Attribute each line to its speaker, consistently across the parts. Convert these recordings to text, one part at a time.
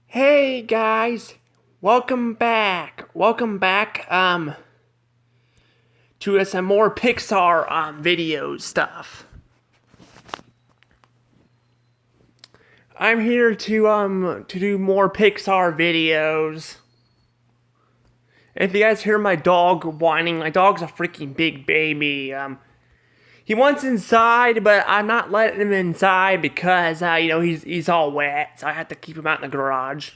Speaker 1: Hey guys, welcome back. To some more Pixar video stuff. I'm here to do more Pixar videos. If you guys hear my dog whining, my dog's a freaking big baby. He wants inside, but I'm not letting him inside because he's all wet, so I have to keep him out in the garage.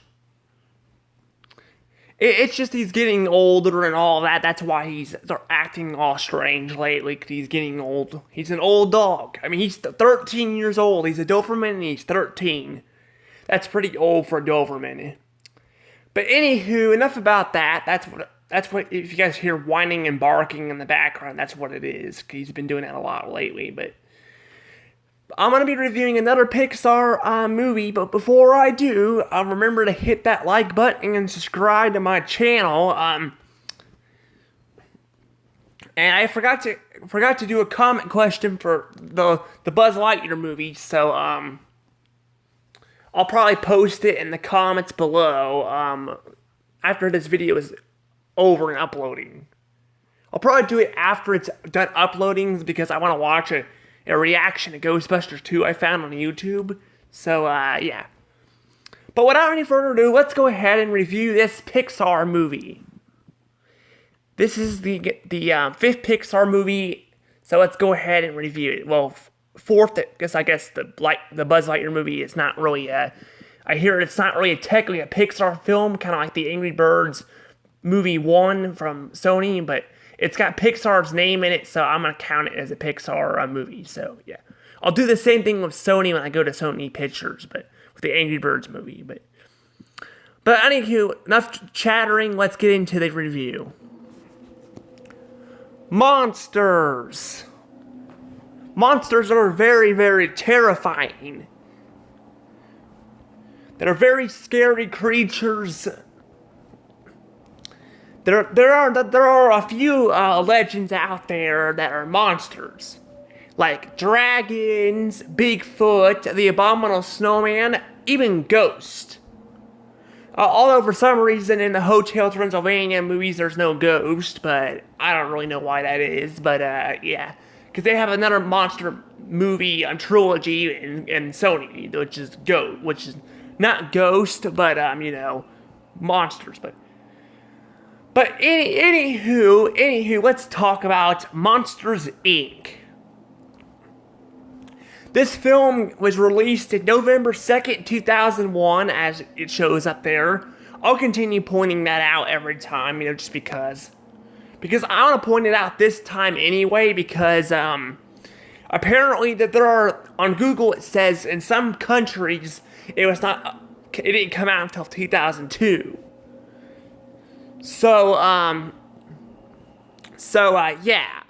Speaker 1: It's just he's getting older and all that. That's why they're acting all strange lately, because he's getting old. He's an old dog. I mean, he's 13 years old. He's a Doberman and he's 13. That's pretty old for a Doberman. But anywho, enough about that. That's what, if you guys hear whining and barking in the background, that's what it is. He's been doing that a lot lately, but I'm going to be reviewing another Pixar movie, but before I do, remember to hit that like button and subscribe to my channel. And I forgot to do a comment question for the Buzz Lightyear movie, so I'll probably post it in the comments below after this video is over and uploading. I'll probably do it after it's done uploading because I want to watch a reaction to Ghostbusters 2 I found on YouTube. So, yeah. But without any further ado, let's go ahead and review this Pixar movie. This is the fifth Pixar movie, so let's go ahead and review it. Well, fourth, because I guess the Buzz Lightyear movie is not really I hear it's not really technically a Pixar film, kind of like the Angry Birds movie 1 from Sony, but it's got Pixar's name in it, so I'm going to count it as a Pixar movie. So, yeah. I'll do the same thing with Sony when I go to Sony Pictures, but with the Angry Birds movie. But anywho, enough chattering. Let's get into the review. Monsters. Monsters are very, very terrifying. They're very scary creatures. There are a few legends out there that are monsters, like dragons, Bigfoot, the Abominable Snowman, even Ghost. Although for some reason in the Hotel Transylvania movies there's no ghost, but I don't really know why that is. But yeah, because they have another monster movie trilogy in Sony, which is not Ghost, but monsters, But anywho, let's talk about Monsters, Inc. This film was released in November 2nd, 2001, as it shows up there. I'll continue pointing that out every time, just because. Because I want to point it out this time anyway, because apparently that there are, on Google it says in some countries it didn't come out until 2002. So, yeah.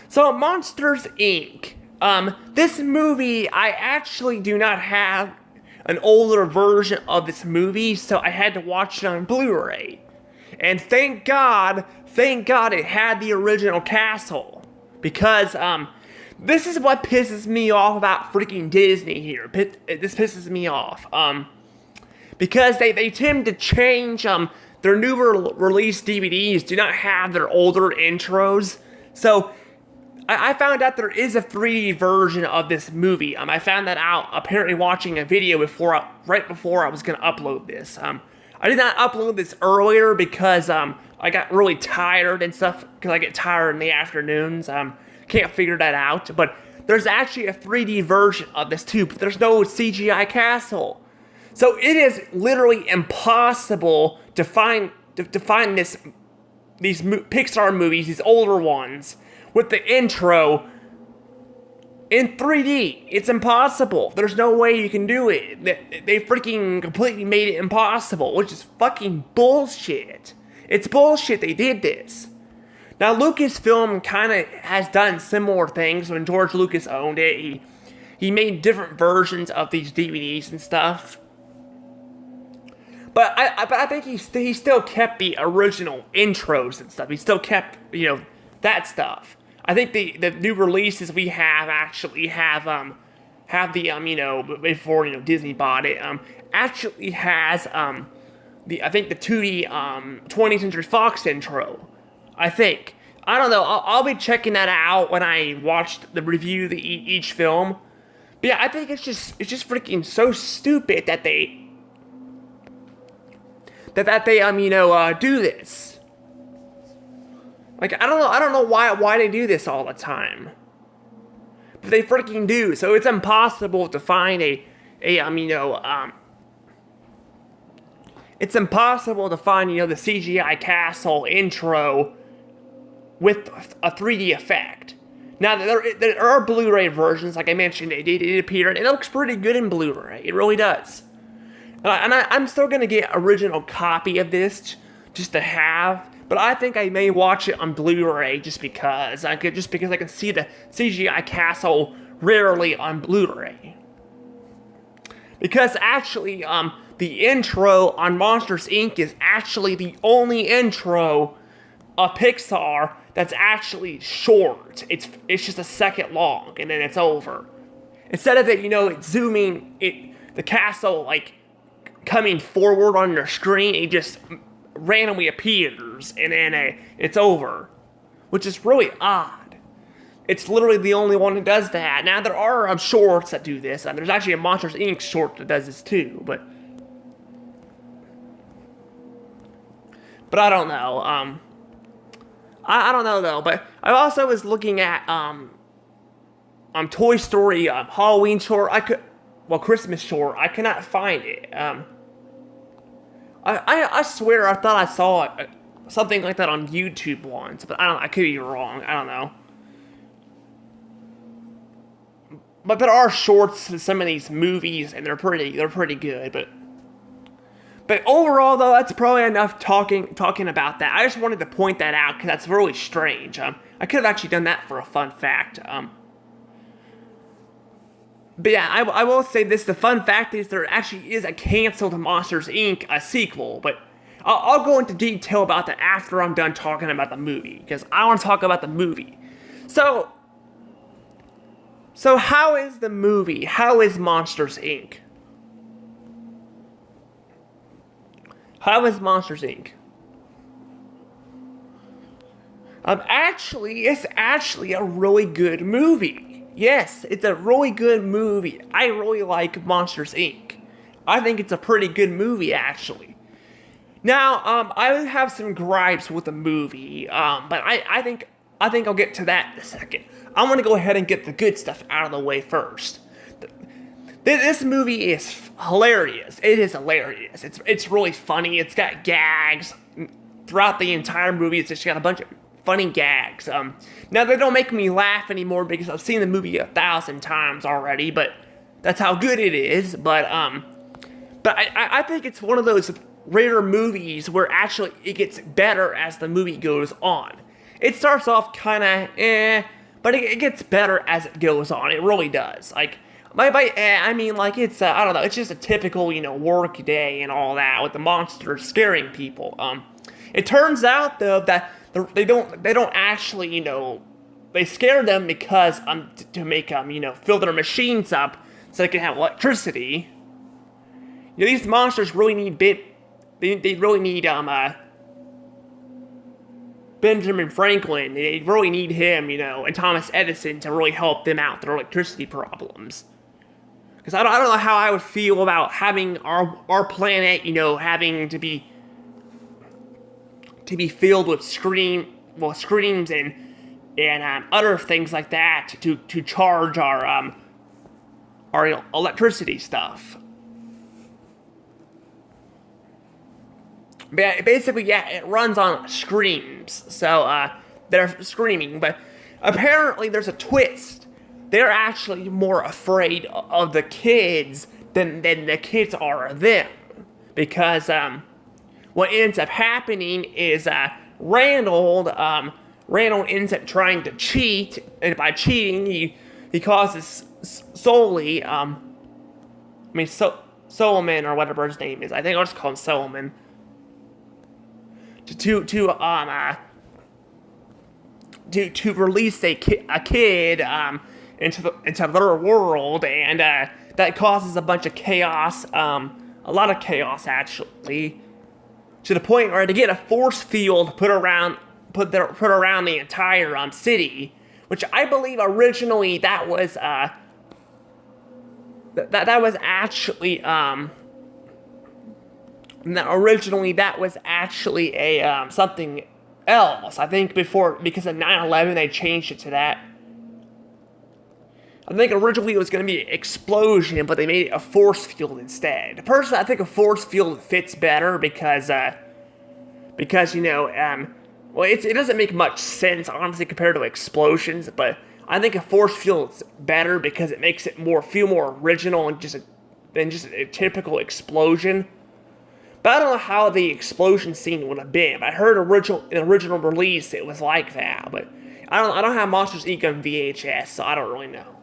Speaker 1: So, Monsters, Inc. This movie, I actually do not have an older version of this movie, so I had to watch it on Blu-ray. And thank God it had the original castle. Because, this is what pisses me off about freaking Disney here. This pisses me off. Because they tend to change, their newer release DVDs do not have their older intros. So, I found out there is a 3D version of this movie. I found that out apparently watching a video right before I was going to upload this. I did not upload this earlier because I got really tired and stuff, because I get tired in the afternoons. Can't figure that out. But there's actually a 3D version of this too, but there's no CGI castle. So it is literally impossible to find these Pixar movies, these older ones, with the intro in 3D. It's impossible. There's no way you can do it. They freaking completely made it impossible, which is fucking bullshit. It's bullshit they did this. Now, Lucasfilm kind of has done similar things when George Lucas owned it. He made different versions of these DVDs and stuff. But I think he still kept the original intros and stuff. He still kept, that stuff. I think the new releases we have actually have before Disney bought it, actually has I think the 2D 20th Century Fox intro. I think. I don't know. I'll be checking that out when I watch the review of each film. But yeah, I think it's just freaking so stupid that they do this. Like, I don't know why they do this all the time. But they freaking do. So it's impossible to find it's impossible to find, the CGI castle intro with a 3D effect. Now, there are Blu-ray versions, like I mentioned, it did appear, and it looks pretty good in Blu-ray. It really does. And I'm still going to get an original copy of this just to have, but I think I may watch it on Blu-ray just because I can see the CGI castle rarely on Blu-ray. Because actually, the intro on Monsters, Inc. is actually the only intro of Pixar that's actually short. It's just a second long, and then it's over. Instead of it, it's zooming, the castle, like, coming forward on your screen, it just randomly appears, and then it's over. Which is really odd. It's literally the only one that does that. Now, there are shorts that do this, and there's actually a Monsters, Inc. short that does this too, but I don't know, I don't know though, but I also was looking at Toy Story Halloween short. Christmas short. I could not find it. I swear I thought I saw something like that on YouTube once, but I could be wrong. I don't know. But there are shorts to some of these movies, and they're pretty good. But overall, though, that's probably enough talking about that. I just wanted to point that out because that's really strange. I could have actually done that for a fun fact. But yeah, I will say this. The fun fact is there actually is a canceled Monsters, Inc. a sequel. But I'll go into detail about that after I'm done talking about the movie. Because I want to talk about the movie. So how is the movie? How is Monsters, Inc.? How is Monsters, Inc.? It's actually a really good movie. Yes, it's a really good movie. I really like Monsters, Inc. I think it's a pretty good movie, actually. Now, I have some gripes with the movie, but I think I'll get to that in a second. I want to go ahead and get the good stuff out of the way first. This movie is hilarious. It is hilarious. It's really funny. It's got gags throughout the entire movie. It's just got a bunch of funny gags. Now they don't make me laugh anymore because I've seen the movie 1,000 times already. But that's how good it is. But I think it's one of those rare movies where actually it gets better as the movie goes on. It starts off kind of but it gets better as it goes on. It really does. Like. I mean, like, it's, I don't know, it's just a typical, work day and all that with the monsters scaring people. It turns out, though, that they don't actually, they scare them because, to make them, fill their machines up so they can have electricity. These monsters really need they really need, Benjamin Franklin. They really need him, and Thomas Edison to really help them out their electricity problems. Because I don't know how I would feel about having our planet, having to be filled with screens and other things like that to charge our electricity stuff. But basically, yeah, it runs on screams, so they're screaming. But apparently, there's a twist. They're actually more afraid of the kids than the kids are of them. Because what ends up happening is Randall ends up trying to cheat, and by cheating, he causes Solomon, or whatever his name is. I think I'll just call him Solomon. To release a kid, into their world, and that causes a bunch of chaos, a lot of chaos actually, to the point where they get a force field put around the entire city, which I believe originally that was that was actually a something else. I think because of 9/11 they changed it to that. I think originally it was going to be an explosion, but they made it a force field instead. Personally, I think a force field fits better because you know, well, it doesn't make much sense honestly compared to explosions, but I think a force field's better because it makes it feel more original and than just a typical explosion. But I don't know how the explosion scene would have been. I heard in the original release it was like that, but I don't have Monsters Inc. on VHS, so I don't really know.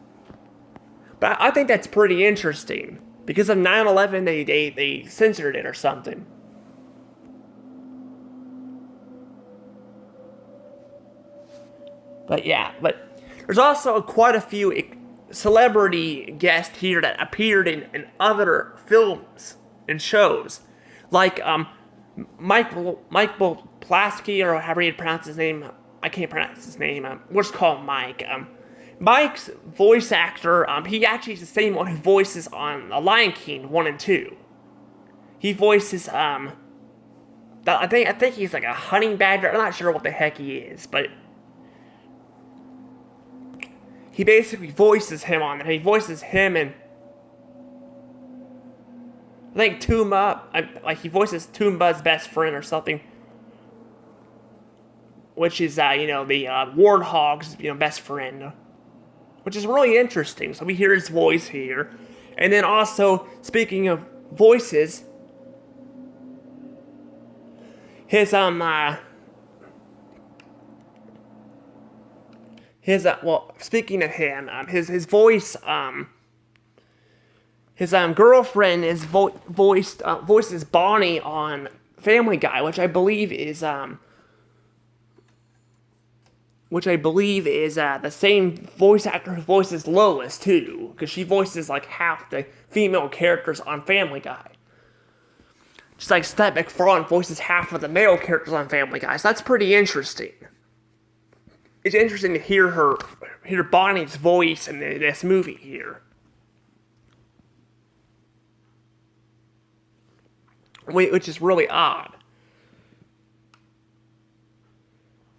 Speaker 1: But I think that's pretty interesting because of 9/11 they censored it or something. But yeah, but there's also quite a few celebrity guests here that appeared in other films and shows, like Michael Plasky, or however you pronounce his name. I can't pronounce his name. We'll just call him Mike. Mike's voice actor. He actually is the same one who voices on The Lion King 1 and 2. He voices I think he's like a honey badger. I'm not sure what the heck he is, but he basically voices him on there. He voices him and I think Toomba, like he voices Toomba's best friend or something, which is you know, the warthog's, you know, best friend, which is really interesting. So we hear his voice here, and then also speaking of voices, his well, speaking of him, his voice, his voices Bonnie on Family Guy, which I believe is the same voice actor who voices Lois too, because she voices like half the female characters on Family Guy. Just like Seth MacFarlane voices half of the male characters on Family Guy, so that's pretty interesting. It's interesting to hear Bonnie's voice in this movie here. Which is really odd.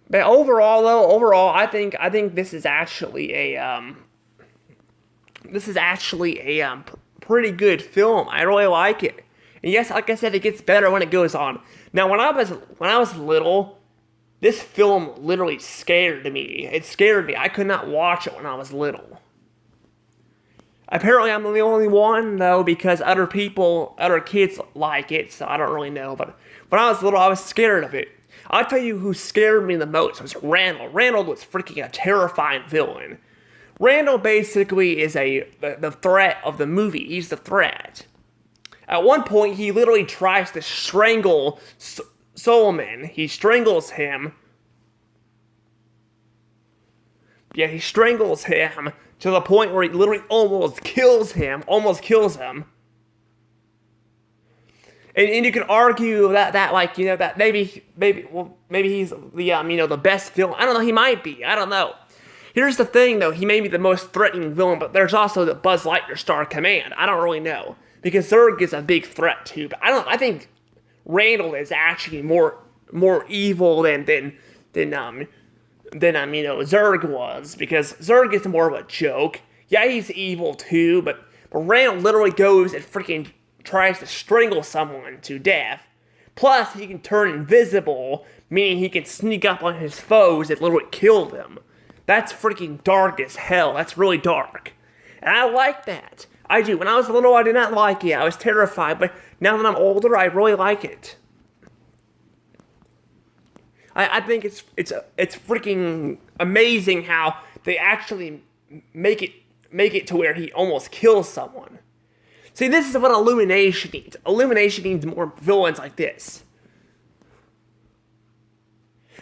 Speaker 1: But overall, I think this is actually a pretty good film. I really like it. And yes, like I said, it gets better when it goes on. Now, when I was little, this film literally scared me. It scared me. I could not watch it when I was little. Apparently, I'm the only one, though, because other kids like it, so I don't really know. But when I was little, I was scared of it. I'll tell you who scared me the most was Randall. Randall was freaking a terrifying villain. Randall basically is the threat of the movie. He's the threat. At one point, he literally tries to strangle Solomon. He strangles him. Yeah, he strangles him to the point where he literally almost kills him. And you can argue that like, you know, that maybe he's the you know, the best villain. I don't know. He might be. I don't know. Here's the thing, though. He may be the most threatening villain, but there's also the Buzz Lightyear Star Command. I don't really know, because Zurg is a big threat too. But I think Randall is actually more evil than you know, Zurg was, because Zurg is more of a joke. Yeah, he's evil too, but Randall literally goes and freaking tries to strangle someone to death. Plus, he can turn invisible, meaning he can sneak up on his foes and literally kill them. That's freaking dark as hell. That's really dark. And I like that. I do. When I was little, I did not like it. I was terrified, but now that I'm older, I really like it. I think it's freaking amazing how they actually make it to where he almost kills someone. See, this is what Illumination needs. Illumination needs more villains like this.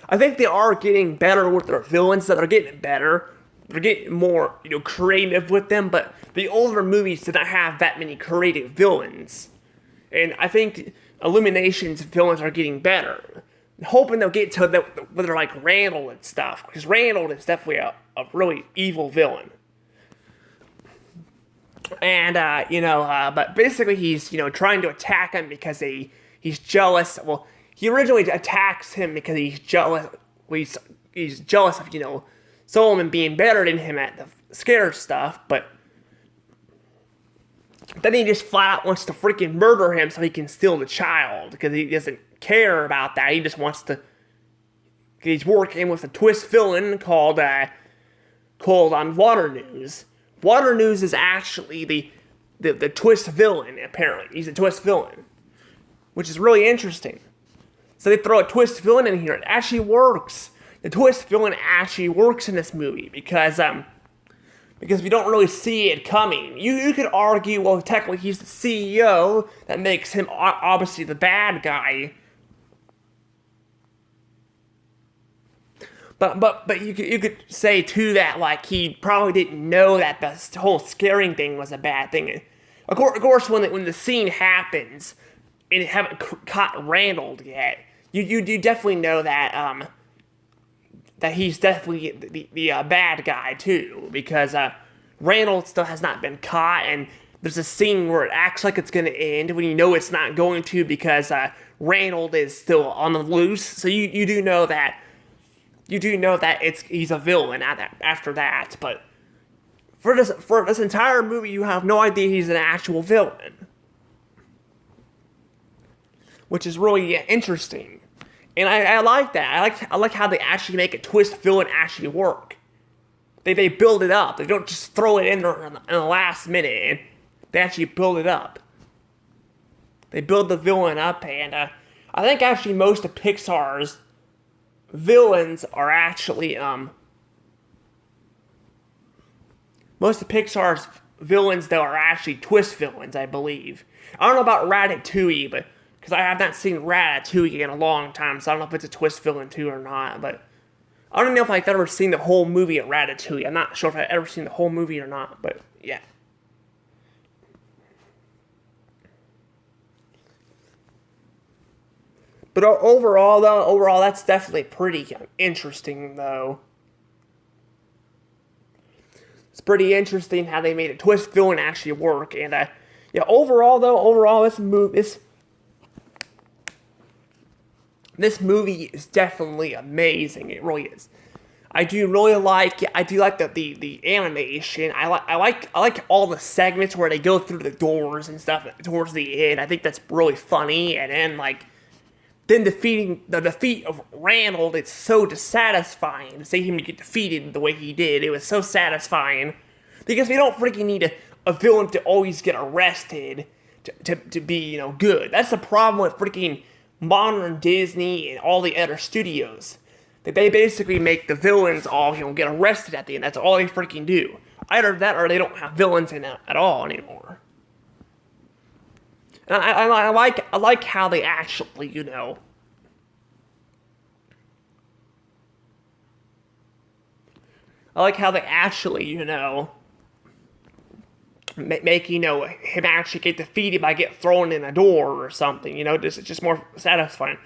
Speaker 1: I think they are getting better with their villains, that are getting better. they're getting more, creative with them, but the older movies did not have that many creative villains. And I think Illumination's villains are getting better. Hoping they'll get to where they're like Randall and stuff, because Randall is definitely a really evil villain. And, but basically he's, trying to attack him because he's jealous. Well, he originally attacks him because he's jealous. He's jealous of, Solomon being better than him at the scare stuff, but then he just flat out wants to freaking murder him so he can steal the child, because he doesn't care about that. He just wants to. He's working with a twist villain called Water News. Water News is actually the twist villain, apparently. He's a twist villain, which is really interesting. So they throw a twist villain in here. It actually works. The twist villain actually works in this movie because we don't really see it coming. You could argue, well, technically he's the CEO. That makes him obviously the bad guy. But you could say too that like he probably didn't know that the whole scaring thing was a bad thing. Of course, when the scene happens and you haven't caught Randall yet, you definitely know that that he's definitely the bad guy too, because Randall still has not been caught, and there's a scene where it acts like it's going to end when you know it's not going to, because Randall is still on the loose. So you do know that he's a villain after that, but for this entire movie, you have no idea he's an actual villain, which is really interesting. And I like that. I like how they actually make a twist villain actually work. They build it up. They don't just throw it in there in the last minute. And they actually build it up. They build the villain up, and I think actually most of Pixar's villains are actually most of Pixar's villains though are actually twist villains, I believe. I don't know about Ratatouille, but because I have not seen Ratatouille in a long time, so I don't know if it's a twist villain too or not, but I don't know if I've ever seen the whole movie of Ratatouille. I'm not sure if I've ever seen the whole movie or not, but yeah. But overall, that's definitely pretty interesting, though. It's pretty interesting how they made a twist villain actually work, and overall, this movie is definitely amazing. It really is. I do like the animation. I like all the segments where they go through the doors and stuff towards the end. I think that's really funny. And then the defeat of Randall, it's so dissatisfying to see him get defeated the way he did. It was so satisfying because we don't freaking need a villain to always get arrested to be good. That's the problem with freaking modern Disney and all the other studios. That they basically make the villains all get arrested at the end. That's all they freaking do. Either that or they don't have villains in it at all anymore. And I like how they actually I like how they actually make him actually get defeated by get thrown in a door or something. It's just more satisfying.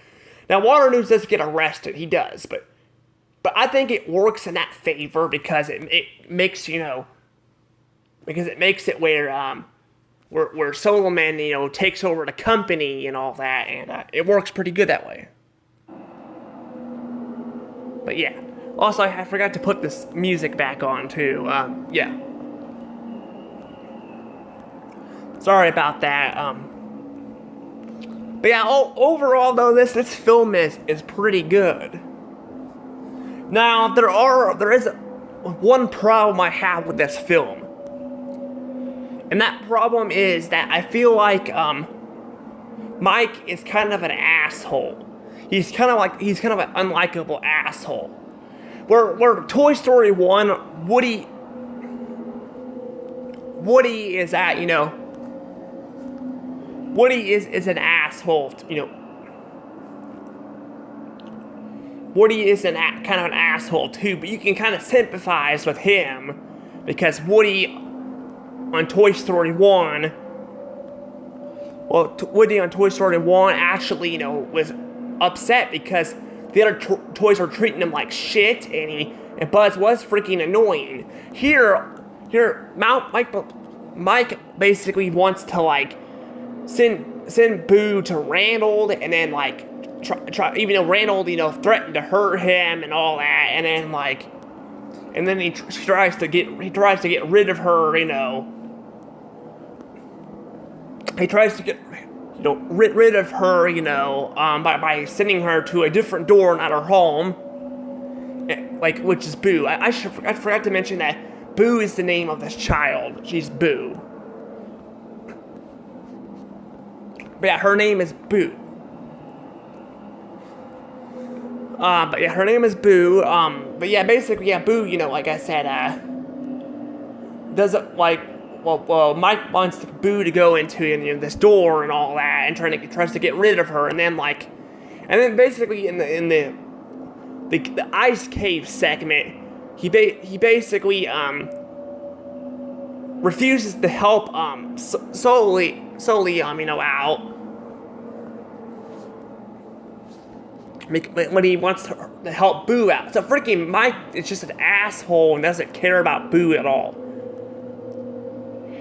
Speaker 1: Now Water News does get arrested, he does, but I think it works in that favor because it makes because it makes it where Solomon takes over the company and all that, and it works pretty good that way. But yeah, also I forgot to put this music back on too. Yeah. Sorry about that. But yeah, overall though, this film is pretty good. Now there is one problem I have with this film, and that problem is that I feel like Mike is kind of an asshole. He's kind of an unlikable asshole. Where Toy Story 1, Woody is at Woody is an asshole, Woody is kind of an asshole too, but you can kind of sympathize with him because Woody on Toy Story 1, Woody on Toy Story 1 actually, was upset because the other toys were treating him like shit, and Buzz was freaking annoying. Here, Mike basically wants to like send Boo to Randall, and then like try even though Randall threatened to hurt him and all that, and then he tries to get rid of her. He tries to get rid of her, by sending her to a different door, not her home, which is Boo. I forgot to mention that Boo is the name of this child. She's Boo. But yeah, her name is Boo. Her name is Boo. But yeah, basically, yeah, Boo, like I said, doesn't like. Well, Mike wants Boo to go into this door and all that, and tries to get rid of her, and then basically in the ice cave segment, he basically refuses to help Sully out. When he wants to help Boo out. So freaking Mike is just an asshole and doesn't care about Boo at all.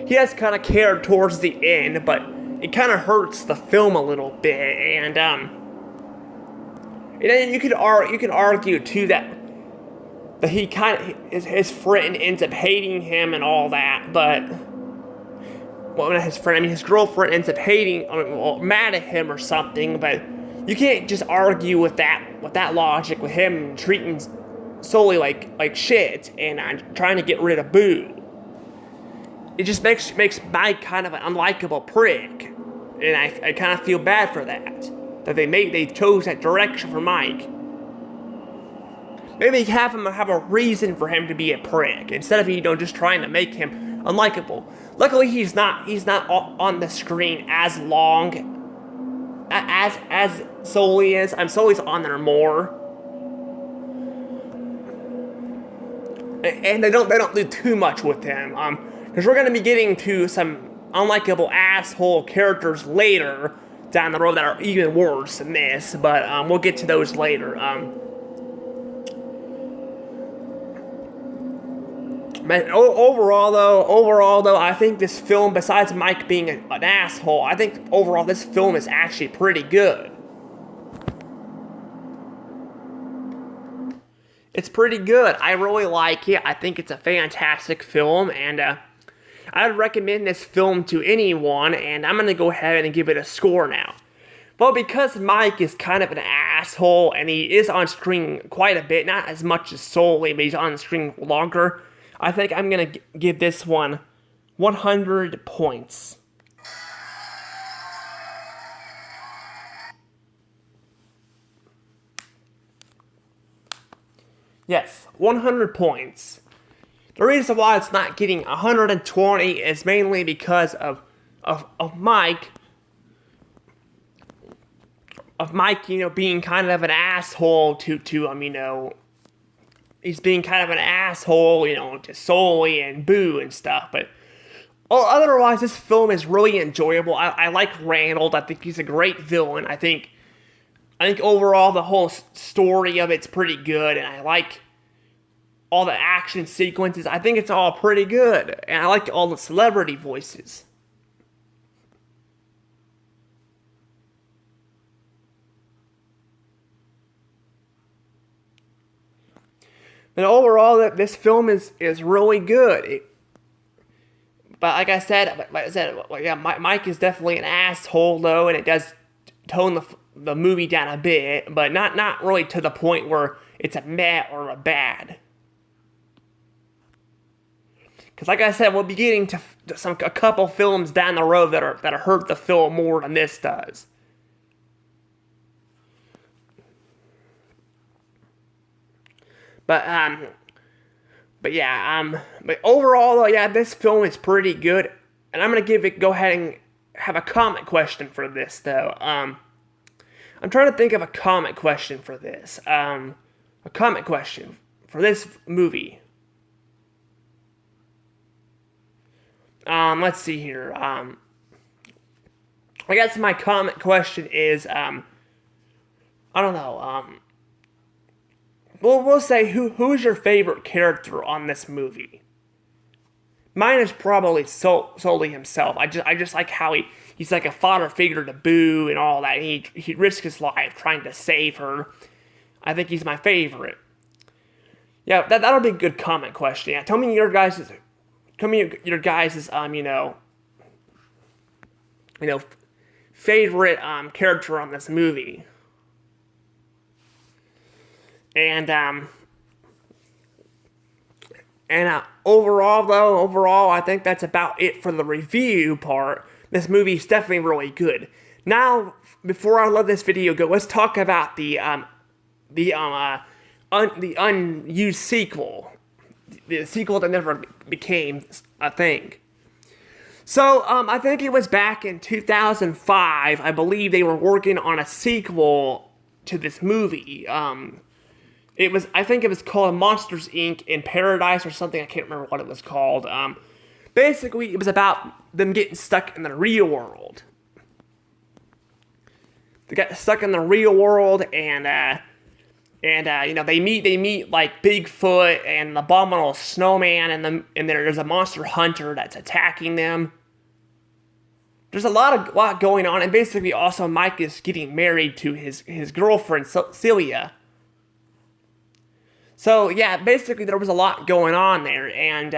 Speaker 1: He has kind of cared towards the end, but it kind of hurts the film a little bit. And you can argue too that he kind of his friend ends up hating him and all that. But not his friend. His girlfriend ends up mad at him or something. But you can't just argue with that logic with him treating Sully like shit and trying to get rid of Boo. It just makes Mike kind of an unlikable prick, and I kind of feel bad for that they chose that direction for Mike. Maybe have a reason for him to be a prick instead of just trying to make him unlikable. Luckily, he's not on the screen as long as Sully is. Sully's on there more. And they don't do too much with him. Because we're going to be getting to some unlikable asshole characters later down the road that are even worse than this, but we'll get to those later. But overall though, I think this film, besides Mike being an asshole, I think overall this film is actually pretty good. It's pretty good. I really like it. I think it's a fantastic film, and I'd recommend this film to anyone, and I'm going to go ahead and give it a score now. Well, because Mike is kind of an asshole, and he is on screen quite a bit, not as much as Sully, but he's on screen longer, I think I'm going to give this one 100 points. Yes, 100 points. The reason why it's not getting 120 is mainly because of Mike. Of Mike, being kind of an asshole to he's being kind of an asshole, to Sully and Boo and stuff. But otherwise, this film is really enjoyable. I like Randall. I think he's a great villain. I think overall the whole story of it's pretty good, and I like all the action sequences. I think it's all pretty good, and I like all the celebrity voices. But overall, this film is really good. But like I said, Mike is definitely an asshole though, and it does tone the movie down a bit, but not really to the point where it's a meh or a bad. Because like I said, we'll be getting to a couple films down the road that hurt the film more than this does. But overall though, yeah, this film is pretty good, and I'm gonna go ahead and have a comment question for this though. I'm trying to think of a comment question for this. A comment question for this movie. Let's see here. I guess my comment question is, I don't know. We'll say who is your favorite character on this movie? Mine is probably solely himself. I just like how he's like a father figure to Boo and all that. He risks his life trying to save her. I think he's my favorite. Yeah, that'll be a good comment question. Yeah, tell me your guys' favorite character on this movie. And overall, I think that's about it for the review part. This movie is definitely really good. Now, before I let this video go, let's talk about the unused sequel, the sequel that never became a thing. So, I think it was back in 2005. I believe they were working on a sequel to this movie. I think it was called Monsters, Inc. in Paradise or something. I can't remember what it was called. Basically, it was about them getting stuck in the real world. They got stuck in the real world, and they meet like Bigfoot and the Abominable Snowman, and there's a monster hunter that's attacking them. There's a lot going on, and basically also Mike is getting married to his girlfriend Celia. So yeah, basically there was a lot going on there, and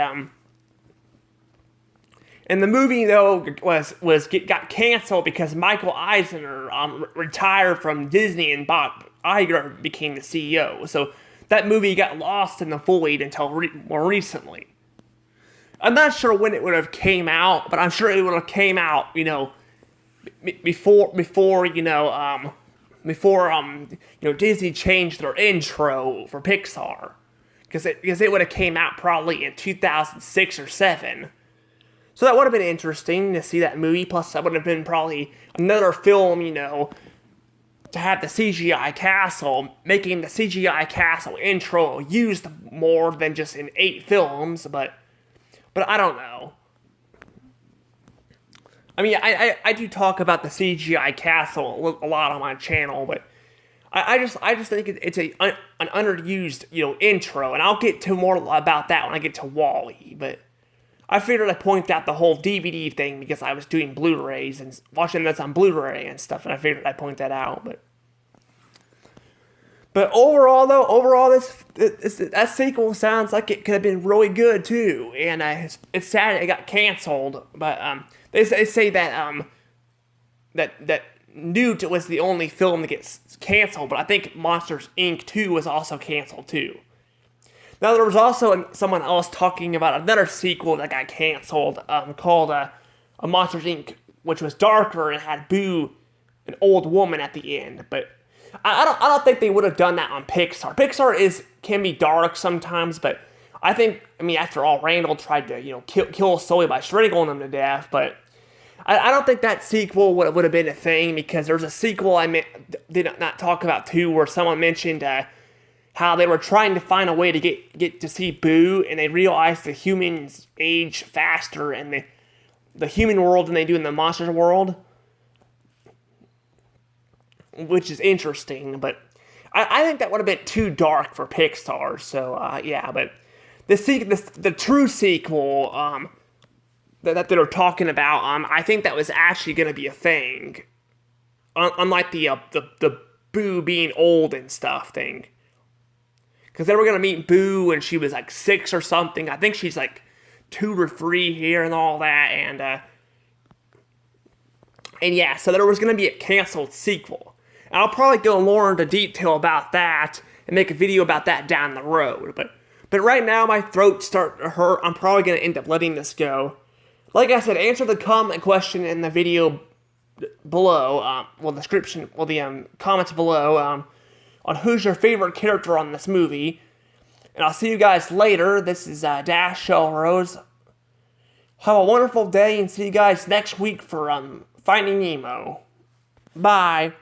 Speaker 1: the movie though got canceled because Michael Eisner retired from Disney and Bob Iger became the CEO. So that movie got lost in the void until more recently. I'm not sure when it would have came out, but I'm sure it would have came out, before Disney changed their intro for Pixar, because it would have came out probably in 2006 or 7. So that would have been interesting to see that movie. Plus, that would have been probably another film, to have the CGI castle, making the CGI castle intro used more than just in 8 films. But I don't know. I mean, I do talk about the CGI castle a lot on my channel, but I just think it's an underused intro, and I'll get to more about that when I get to WALL-E. But I figured I'd point out the whole DVD thing because I was doing Blu-rays and watching this on Blu-ray and stuff, and I figured I'd point that out. But overall, that sequel sounds like it could have been really good too, and it's sad it got canceled. But they say that that Newt was the only film that gets canceled, but I think Monsters, Inc. 2 was also canceled too. Now, there was also someone else talking about another sequel that got canceled, called a Monsters, Inc., which was darker and had Boo, an old woman at the end. But I don't think they would have done that on Pixar. Pixar can be dark sometimes, but I think, after all, Randall tried to, kill Sully by strangling him to death, but I don't think that sequel would have been a thing, because there's a sequel I did not talk about too, where someone mentioned how they were trying to find a way to get to see Boo, and they realized the humans age faster in the human world than they do in the monster world, which is interesting, but I think that would have been too dark for Pixar, so yeah, but the true sequel, that they're talking about, I think that was actually going to be a thing, unlike the Boo being old and stuff thing, because they were going to meet Boo when she was like 6 or something. I think she's like 2 or 3 here and all that, and yeah, so there was going to be a canceled sequel. And I'll probably go more into detail about that and make a video about that down the road, but right now my throat's starting to hurt. I'm probably going to end up letting this go. Like I said, answer the comment question in the video below, the comments below, on who's your favorite character on this movie. And I'll see you guys later. This is Dash Rose. Have a wonderful day, and see you guys next week for Finding Nemo. Bye.